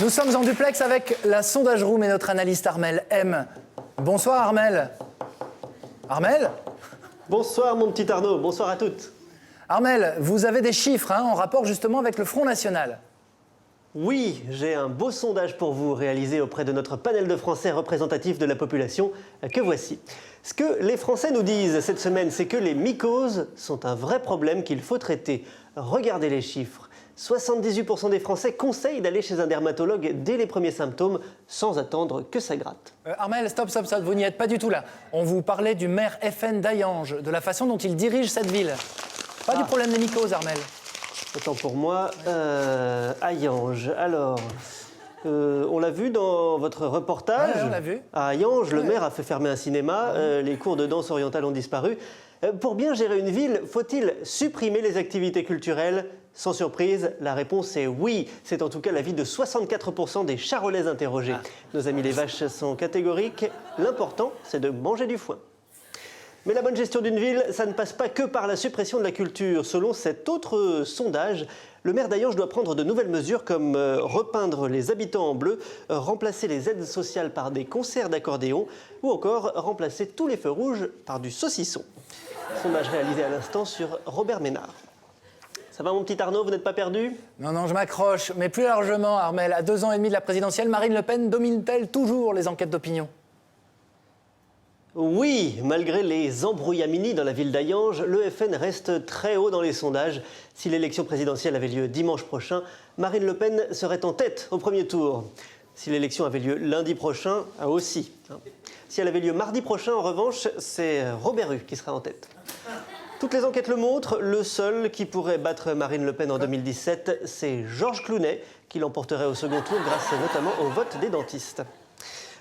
Nous sommes en duplex avec la sondage room et notre analyste Armel M. Bonsoir Armel. Armel ? Bonsoir mon petit Arnaud, bonsoir à toutes. Armel, vous avez des chiffres en rapport justement avec le Front National. Oui, j'ai un beau sondage pour vous réalisé auprès de notre panel de Français représentatif de la population que voici. Ce que les Français nous disent cette semaine, c'est que les mycoses sont un vrai problème qu'il faut traiter. Regardez les chiffres. 78% des Français conseillent d'aller chez un dermatologue dès les premiers symptômes sans attendre que ça gratte. Armel, stop, vous n'y êtes pas du tout là. On vous parlait du maire FN d'Hayange, de la façon dont il dirige cette ville. Pas du problème des mycoses, Armel. Autant pour moi, Hayange. Alors, on l'a vu dans votre reportage. Ouais, on l'a vu. À Hayange, le maire a fait fermer un cinéma, les cours de danse orientale ont disparu. Pour bien gérer une ville, faut-il supprimer les activités culturelles ? Sans surprise, la réponse est oui. C'est en tout cas l'avis de 64% des Charolais interrogés. Nos amis les vaches sont catégoriques. L'important, c'est de manger du foin. Mais la bonne gestion d'une ville, ça ne passe pas que par la suppression de la culture. Selon cet autre sondage, le maire d'Hayange doit prendre de nouvelles mesures comme repeindre les habitants en bleu, remplacer les aides sociales par des concerts d'accordéon ou encore remplacer tous les feux rouges par du saucisson. Sondage réalisé à l'instant sur Robert Ménard. Ça va mon petit Arnaud, vous n'êtes pas perdu ? Non, je m'accroche. Mais plus largement, Armel, à 2 ans et demi de la présidentielle, Marine Le Pen domine-t-elle toujours les enquêtes d'opinion ? Oui, malgré les embrouillamini dans la ville d'Hayange, le FN reste très haut dans les sondages. Si l'élection présidentielle avait lieu dimanche prochain, Marine Le Pen serait en tête au premier tour. Si l'élection avait lieu lundi prochain, aussi. Si elle avait lieu mardi prochain, en revanche, c'est Robert Rue qui sera en tête. Toutes les enquêtes le montrent, le seul qui pourrait battre Marine Le Pen en 2017, c'est Georges Clooney, qui l'emporterait au second tour grâce notamment au vote des dentistes.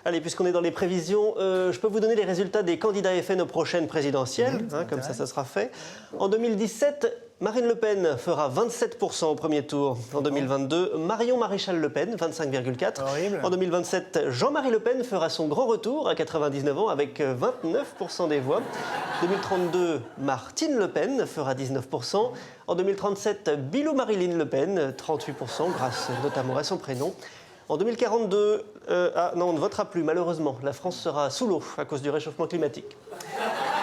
Allez, puisqu'on est dans les prévisions, je peux vous donner les résultats des candidats FN aux prochaines présidentielles, comme ça sera fait. En 2017, Marine Le Pen fera 27% au premier tour. En 2022, Marion Maréchal Le Pen, 25,4%. En 2027, Jean-Marie Le Pen fera son grand retour à 99 ans avec 29% des voix. 2032, Martine Le Pen fera 19%. En 2037, Bilou Marilyn Le Pen, 38%, grâce notamment à son prénom. En 2042, non, on ne votera plus, malheureusement. La France sera sous l'eau à cause du réchauffement climatique.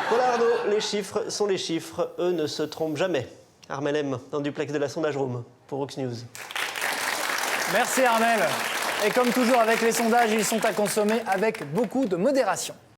Voilà Arnaud, les chiffres sont les chiffres, eux ne se trompent jamais. Armel M, dans le duplex de la Sondage Room, pour Ox News. Merci Armel. Et comme toujours avec les sondages, ils sont à consommer avec beaucoup de modération.